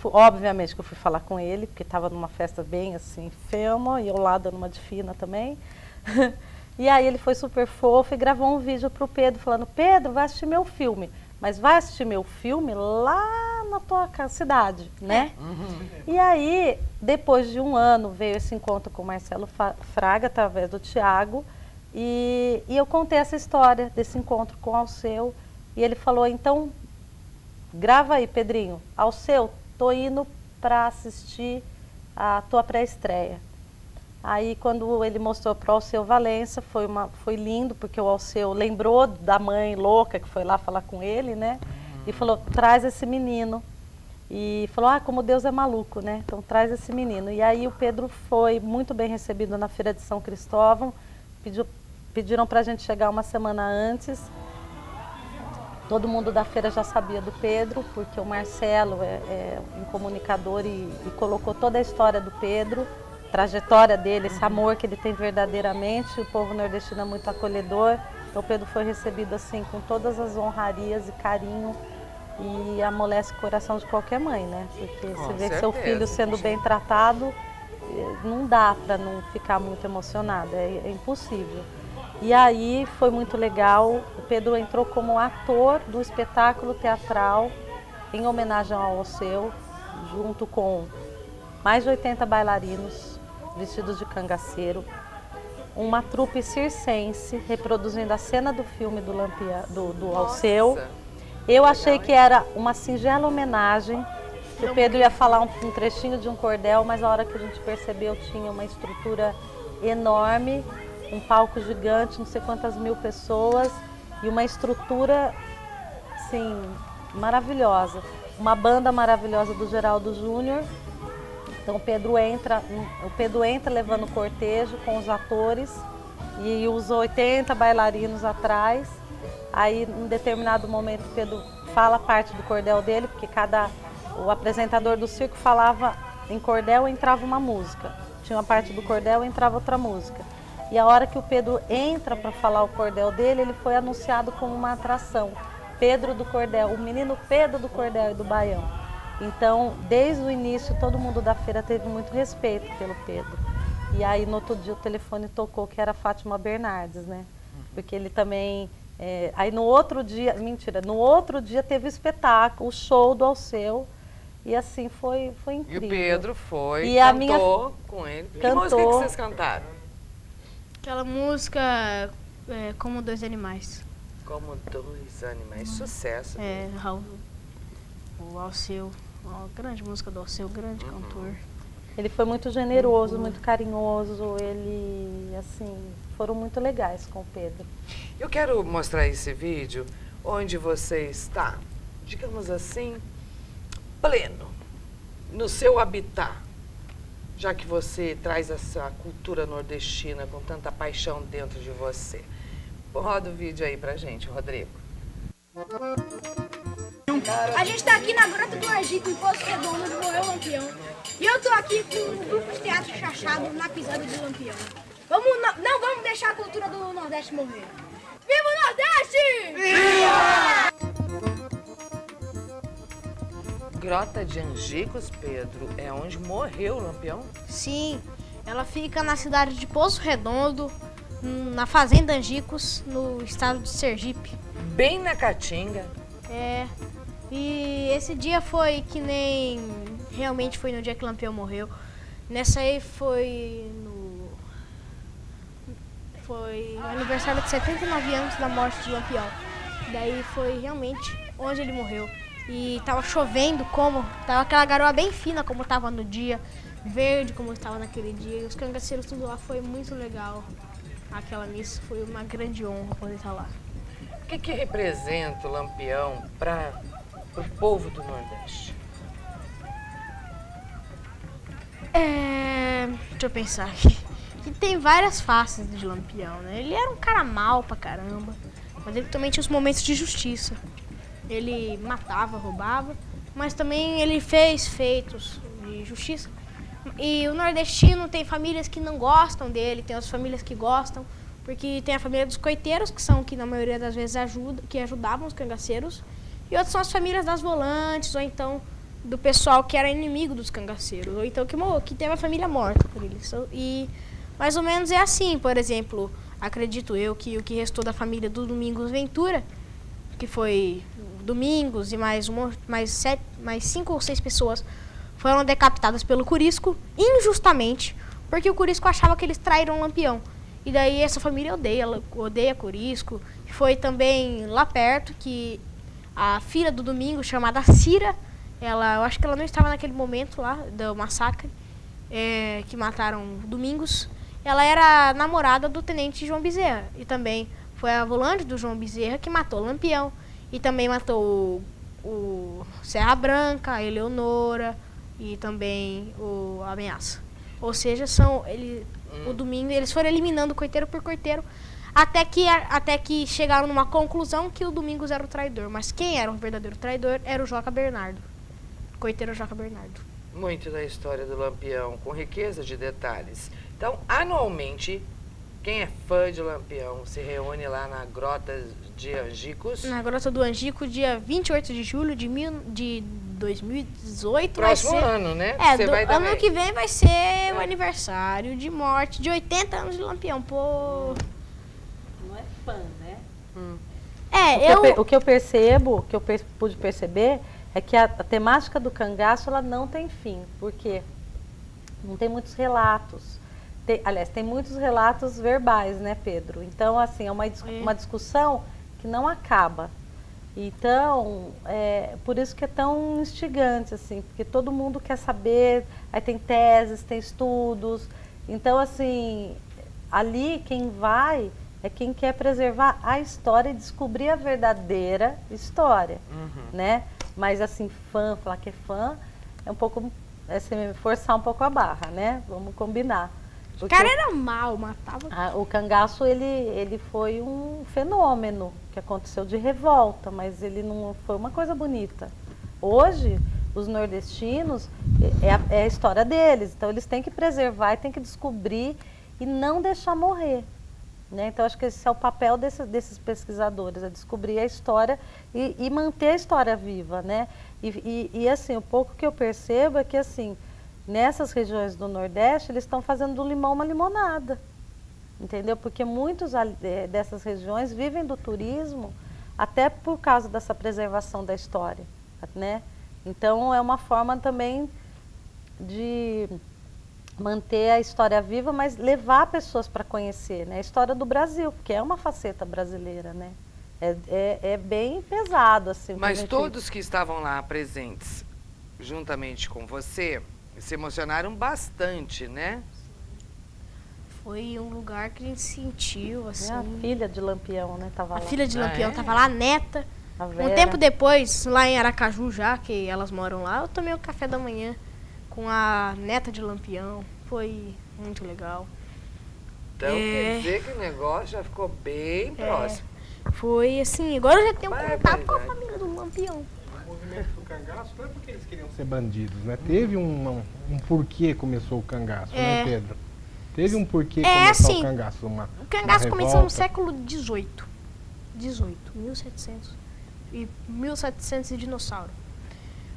Speaker 3: Obviamente que eu fui falar com ele, porque estava numa festa bem assim, fema, e eu lá dando uma de fina também. E aí ele foi super fofo e gravou um vídeo para o Pedro, falando, Pedro, vai assistir meu filme, mas vai assistir meu filme lá na tua cidade, né? E aí, depois de 1 ano, veio esse encontro com o Marcelo Fraga, através do Tiago, e eu contei essa história desse encontro com o Alceu, e ele falou, então, grava aí, Pedrinho, Alceu, tô indo para assistir a tua pré-estreia. Aí, quando ele mostrou para o Alceu Valença, foi lindo, porque o Alceu lembrou da mãe louca que foi lá falar com ele, né? E falou, traz esse menino. E falou, como Deus é maluco, né? Então, traz esse menino. E aí, o Pedro foi muito bem recebido na Feira de São Cristóvão. Pediram para a gente chegar uma semana antes. Todo mundo da feira já sabia do Pedro, porque o Marcelo é um comunicador e colocou toda a história do Pedro, trajetória dele, esse amor que ele tem verdadeiramente. O povo nordestino é muito acolhedor, então o Pedro foi recebido assim com todas as honrarias e carinho, e amolece o coração de qualquer mãe, né? Porque você vê seu filho sendo bem tratado, não dá para não ficar muito emocionada, é impossível. E aí foi muito legal, o Pedro entrou como ator do espetáculo teatral em homenagem ao Alceu, junto com mais de 80 bailarinos vestidos de cangaceiro, uma trupe circense reproduzindo a cena do filme do Alceu. Eu achei que era uma singela homenagem, que o Pedro ia falar um trechinho de um cordel, mas a hora que a gente percebeu tinha uma estrutura enorme, um palco gigante, não sei quantas mil pessoas, e uma estrutura, assim, maravilhosa. Uma banda maravilhosa do Geraldo Júnior. Então o Pedro entra levando o cortejo com os atores e os 80 bailarinos atrás. Aí, em determinado momento, o Pedro fala parte do cordel dele, porque o apresentador do circo falava em cordel e entrava uma música. Tinha uma parte do cordel e entrava outra música. E a hora que o Pedro entra para falar o cordel dele, ele foi anunciado como uma atração. Pedro do Cordel, o menino Pedro do Cordel e do Baião. Então, desde o início, todo mundo da feira teve muito respeito pelo Pedro. E aí, no outro dia, o telefone tocou, que era a Fátima Bernardes, né? Porque ele também... aí, no outro dia... Mentira, no outro dia teve o espetáculo, o show do Alceu. E assim, foi incrível.
Speaker 2: E o Pedro foi,
Speaker 3: e
Speaker 2: cantou com ele. Que música que vocês cantaram?
Speaker 1: Aquela música, Como Dois Animais.
Speaker 2: Como Dois Animais, sucesso.
Speaker 1: O Alceu, uma grande música do Alceu, grande cantor.
Speaker 3: Ele foi muito generoso, muito carinhoso, ele, assim, foram muito legais com o Pedro.
Speaker 2: Eu quero mostrar esse vídeo onde você está, digamos assim, pleno, no seu habitat, já que você traz essa cultura nordestina com tanta paixão dentro de você. Roda o vídeo aí pra gente, Rodrigo.
Speaker 5: A gente tá aqui na Grota do Egito, em Poço Redondo, onde morreu o Lampião. E eu tô aqui com o grupo de teatro Chachado na pisada do Lampião. Não vamos deixar a cultura do Nordeste morrer. Viva o Nordeste! Viva!
Speaker 2: Grota de Angicos, Pedro, é onde morreu o Lampião?
Speaker 1: Sim, Ela fica na cidade de Poço Redondo, na Fazenda Angicos, no estado de Sergipe.
Speaker 2: Bem na Caatinga.
Speaker 1: E esse dia foi que nem realmente foi no dia que Lampião morreu. Nessa aí foi o aniversário de 79 anos da morte de Lampião. Daí foi realmente onde ele morreu. E tava chovendo tava aquela garoa bem fina como tava no dia, verde como estava naquele dia. E os cangaceiros tudo lá, foi muito legal. Aquela missa foi uma grande honra poder estar lá.
Speaker 2: O que representa o Lampião para o povo do Nordeste?
Speaker 1: Deixa eu pensar aqui. Que tem várias faces de Lampião, né? Ele era um cara mau pra caramba, mas ele também tinha os momentos de justiça. Ele matava, roubava, mas também ele fez feitos de justiça. E o nordestino tem famílias que não gostam dele, tem as famílias que gostam, porque tem a família dos coiteiros, que são que na maioria das vezes ajudavam os cangaceiros, e outras são as famílias das volantes, ou então do pessoal que era inimigo dos cangaceiros, ou então que teve a família morta por eles. E mais ou menos é assim, por exemplo, acredito eu que o que restou da família do Domingos Ventura, que foi Domingos e mais 5 ou 6 pessoas foram decapitadas pelo Corisco, injustamente, porque o Corisco achava que eles traíram o Lampião. E daí essa família odeia Corisco. Foi também lá perto que a filha do Domingos, chamada Cira, eu acho que ela não estava naquele momento lá do massacre, que mataram Domingos. Ela era namorada do tenente João Bezerra. E também foi a volante do João Bezerra que matou o Lampião. E também matou o Serra Branca, a Eleonora e também o Ameaça. Ou seja, o domingo eles foram eliminando coiteiro por coiteiro até que chegaram numa conclusão que o Domingos era o traidor. Mas quem era o verdadeiro traidor era o Joca Bernardo. Coiteiro Joca Bernardo.
Speaker 2: Muito da história do Lampião, com riqueza de detalhes. Então, anualmente, quem é fã de Lampião se reúne lá na Grota de Angicos. Na
Speaker 1: Grota do Angico, dia 28 de julho de 2018.
Speaker 2: Próximo ano, né?
Speaker 1: Ano que vem vai ser o aniversário de morte de 80 anos de Lampião. Pô.
Speaker 3: Não é fã, né?
Speaker 1: O
Speaker 3: que eu percebo, o que eu pude perceber, é que a temática do cangaço ela não tem fim. Por quê? Não tem muitos relatos. Tem muitos relatos verbais, né, Pedro? Então, assim, é uma discussão que não acaba. Então, por isso que é tão instigante, assim, porque todo mundo quer saber, aí tem teses, tem estudos. Então, assim, ali quem vai é quem quer preservar a história e descobrir a verdadeira história, né? Mas, assim, falar que é fã, é um pouco, assim, forçar um pouco a barra, né? Vamos combinar.
Speaker 1: O cara era mau, matava.
Speaker 3: O cangaço, ele foi um fenômeno que aconteceu de revolta, mas ele não foi uma coisa bonita. Hoje, os nordestinos, é a história deles, então eles têm que preservar e têm que descobrir e não deixar morrer. Né? Então, acho que esse é o papel desses pesquisadores, é descobrir a história e manter a história viva, né? E assim, o pouco que eu percebo é que, assim, nessas regiões do Nordeste, eles estão fazendo do limão uma limonada, entendeu? Porque muitos dessas regiões vivem do turismo até por causa dessa preservação da história, né? Então, é uma forma também de manter a história viva, mas levar pessoas para conhecer, né? A história do Brasil, porque é uma faceta brasileira, né? É bem pesado, assim.
Speaker 2: Mas todos que estavam lá presentes, juntamente com você, se emocionaram bastante, né?
Speaker 1: Foi um lugar que a gente sentiu, assim.
Speaker 3: A filha de Lampião, né? Tava lá.
Speaker 1: A filha de Lampião tava lá, a neta.
Speaker 3: Um
Speaker 1: tempo depois, lá em Aracaju já, que elas moram lá, eu tomei o café da manhã com a neta de Lampião. Foi muito legal.
Speaker 2: Então quer dizer que o negócio já ficou bem próximo.
Speaker 1: Foi assim, agora eu já tenho contato com a família do Lampião.
Speaker 4: O movimento do cangaço não é porque eles queriam ser bandidos, né? Teve um porquê começou o cangaço, né, Pedro? Teve um porquê começou o cangaço.
Speaker 1: O cangaço começou no século XVIII. 1700. E 1700 e dinossauro.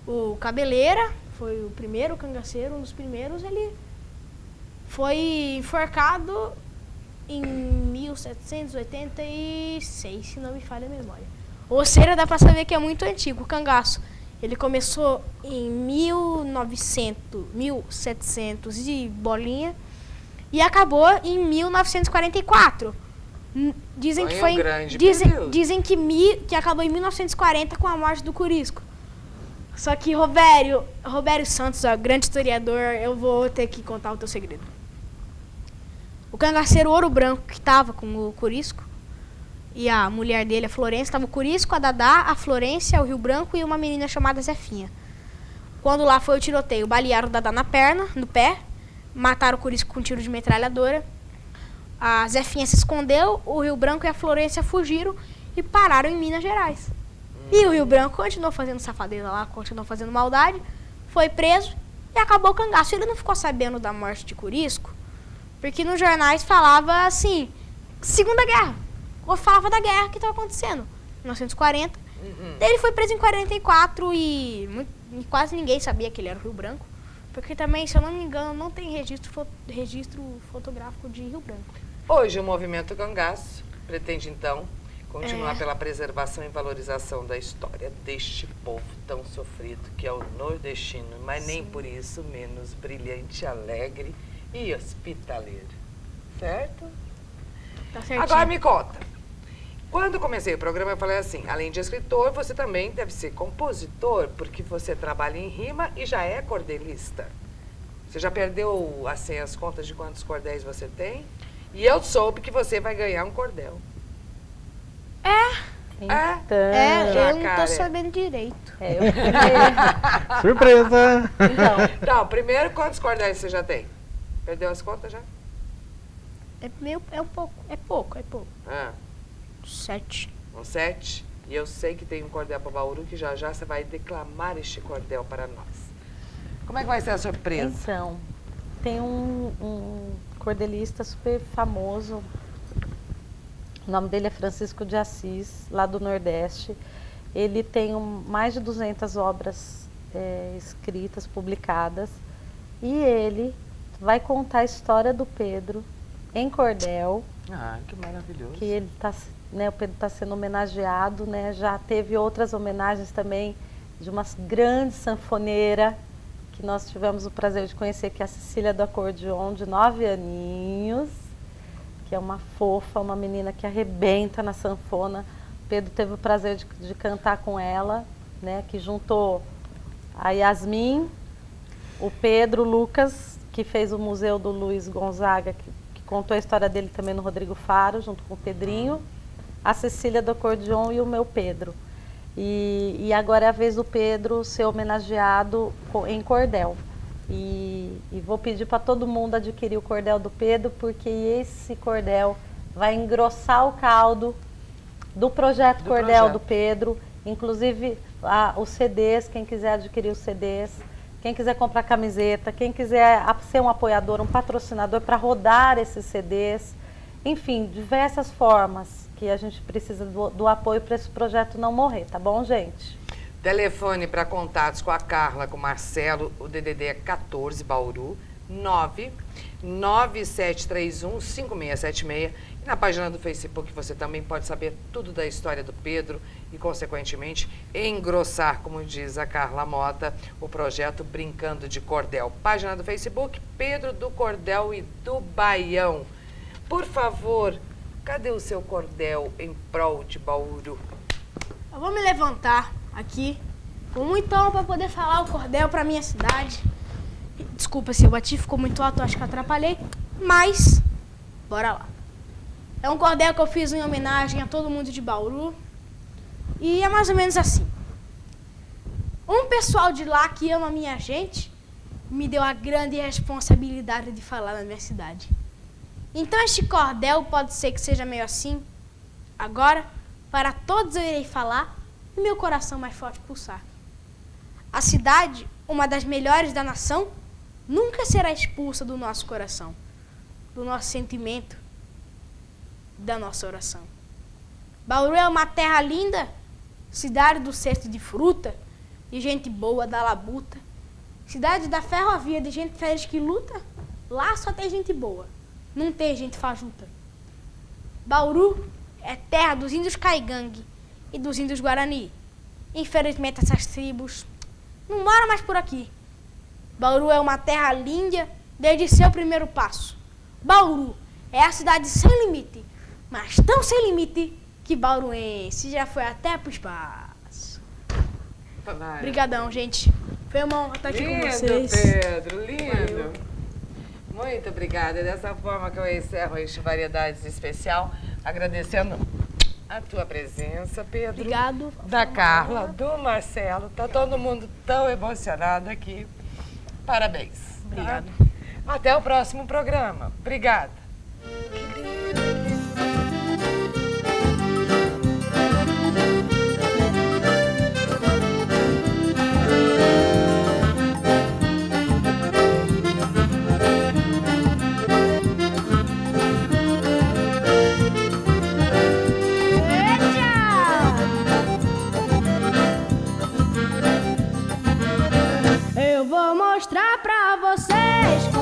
Speaker 1: O Cabeleira foi o primeiro cangaceiro, um dos primeiros. foi enforcado em 1786, se não me falha a memória. Ou seja, dá pra saber que é muito antigo o cangaço. Ele começou em 1700 e bolinha e acabou em 1944. Dizem que foi dizem que acabou em 1940 com a morte do Corisco. Só que Robério Santos, ó, grande historiador, eu vou ter que contar o teu segredo. O cangaceiro Ouro Branco, que estava com o Corisco, e a mulher dele, a Florência, estava o Corisco, a Dadá, a Florência, o Rio Branco e uma menina chamada Zefinha. Quando lá foi o tiroteio, balearam o Dadá na perna, no pé, mataram o Corisco com um tiro de metralhadora. A Zefinha se escondeu, o Rio Branco e a Florência fugiram e pararam em Minas Gerais. E o Rio Branco continuou fazendo safadeza lá, continuou fazendo maldade, foi preso e acabou o cangaço. Ele não ficou sabendo da morte de Corisco, porque nos jornais falava assim, Segunda Guerra. Ou falava da guerra que estava acontecendo, em 1940. Ele foi preso em 44 e quase ninguém sabia que ele era o Rio Branco. Porque também, se eu não me engano, não tem registro fotográfico de Rio Branco.
Speaker 2: Hoje o movimento cangaço pretende, então, continuar pela preservação e valorização da história deste povo tão sofrido que é o nordestino, mas nem por isso menos brilhante, alegre e hospitaleiro. Certo?
Speaker 1: Tá certinho.
Speaker 2: Agora me conta. Quando comecei o programa, eu falei assim, além de escritor, você também deve ser compositor, porque você trabalha em rima e já é cordelista. Você já perdeu assim, as contas de quantos cordéis você tem? E eu soube que você vai ganhar um cordel.
Speaker 3: Então,
Speaker 1: Eu não tô sabendo direito.
Speaker 3: eu
Speaker 4: Surpresa!
Speaker 2: Então, primeiro, quantos cordéis você já tem? Perdeu as contas já?
Speaker 1: É pouco.
Speaker 2: Ah,
Speaker 1: 7.
Speaker 2: um 7. E eu sei que tem um cordel para Bauru que já você vai declamar este cordel para nós. Como é que vai ser a surpresa?
Speaker 3: Então, tem um cordelista super famoso, o nome dele é Francisco de Assis, lá do Nordeste. Ele tem mais de 200 obras escritas, publicadas, e ele vai contar a história do Pedro em cordel.
Speaker 2: Ah, que maravilhoso.
Speaker 3: Que ele o Pedro está sendo homenageado, né? Já teve outras homenagens também de uma grande sanfoneira que nós tivemos o prazer de conhecer, que é a Cecília do Acordeon, de 9 aninhos, que é uma fofa, uma menina que arrebenta na sanfona. O Pedro teve o prazer de cantar com ela, né? Que juntou a Yasmin, o Pedro, o Lucas, que fez o museu do Luiz Gonzaga, que contou a história dele também no Rodrigo Faro, junto com o Pedrinho, a Cecília do Acordeon e o meu Pedro. E agora é a vez do Pedro ser homenageado em cordel. E vou pedir para todo mundo adquirir o cordel do Pedro, porque esse cordel vai engrossar o caldo do projeto Cordel do Pedro. Inclusive os CDs, quem quiser adquirir os CDs, quem quiser comprar camiseta, quem quiser ser um apoiador, um patrocinador para rodar esses CDs. Enfim, diversas formas que a gente precisa do apoio para esse projeto não morrer, tá bom, gente?
Speaker 2: Telefone para contatos com a Carla, com o Marcelo, o DDD é 14 Bauru, 99731-5676. E na página do Facebook você também pode saber tudo da história do Pedro e, consequentemente, engrossar, como diz a Carla Mota, o projeto Brincando de Cordel. Página do Facebook, Pedro do Cordel e do Baião. Por favor, cadê o seu cordel em prol de Bauru?
Speaker 1: Eu vou me levantar aqui com muito tom para poder falar o cordel para minha cidade. Desculpa se eu bati, ficou muito alto, acho que eu atrapalhei, mas bora lá. É um cordel que eu fiz em homenagem a todo mundo de Bauru e é mais ou menos assim. Um pessoal de lá que ama a minha gente me deu a grande responsabilidade de falar na minha cidade. Então este cordel pode ser que seja meio assim. Agora, para todos eu irei falar e meu coração mais forte pulsar. A cidade, uma das melhores da nação, nunca será expulsa do nosso coração, do nosso sentimento, da nossa oração. Bauru é uma terra linda, cidade do cesto de fruta, de gente boa da labuta, cidade da ferrovia, de gente feliz que luta, Lá só tem gente boa, não tem gente fajuta. Bauru é terra dos índios caigangue e dos índios guarani. Infelizmente essas tribos não moram mais por aqui. Bauru é uma terra linda desde seu primeiro passo. Bauru é a cidade sem limite, mas tão sem limite que bauruense já foi até pro espaço. Obrigadão, gente. Foi uma honra estar aqui com vocês.
Speaker 2: Pedro, lindo. Muito obrigada. É dessa forma que eu encerro este Variedades Especial, agradecendo a tua presença, Pedro.
Speaker 1: Obrigado.
Speaker 2: Da Carla, do Marcelo. Tá todo mundo tão emocionado aqui. Parabéns.
Speaker 1: Obrigado.
Speaker 2: Até o próximo programa. Obrigada.
Speaker 5: Eu vou mostrar pra vocês